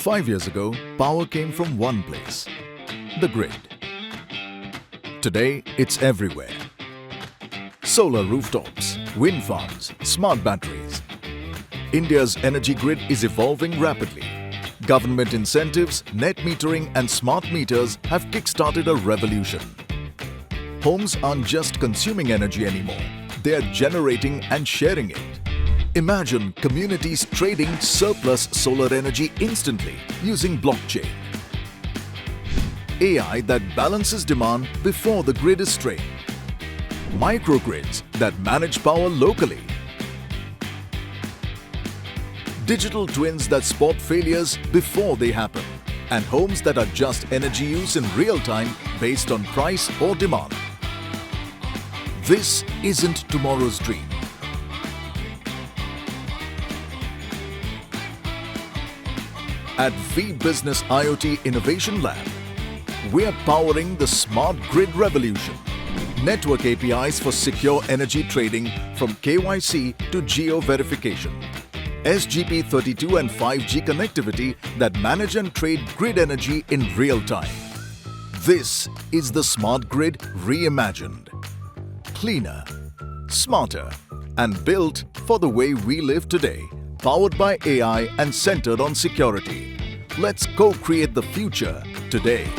5 years ago, power came from one place, the grid. Today, it's everywhere. Solar rooftops, wind farms, smart batteries. India's energy grid is evolving rapidly. Government incentives, net metering and smart meters have kick-started a revolution. Homes aren't just consuming energy anymore, they are generating and sharing it. Imagine communities trading surplus solar energy instantly using blockchain. AI that balances demand before the grid is strained. Microgrids that manage power locally. Digital twins that spot failures before they happen. And homes that adjust energy use in real time based on price or demand. This isn't tomorrow's dream. At V Business IoT Innovation Lab, we are powering the smart grid revolution. Network APIs for secure energy trading from KYC to geo-verification. SGP32 and 5G connectivity that manage and trade grid energy in real time. This is the smart grid reimagined. Cleaner, smarter, and built for the way we live today. Powered by AI and centered on security. Let's co-create the future today.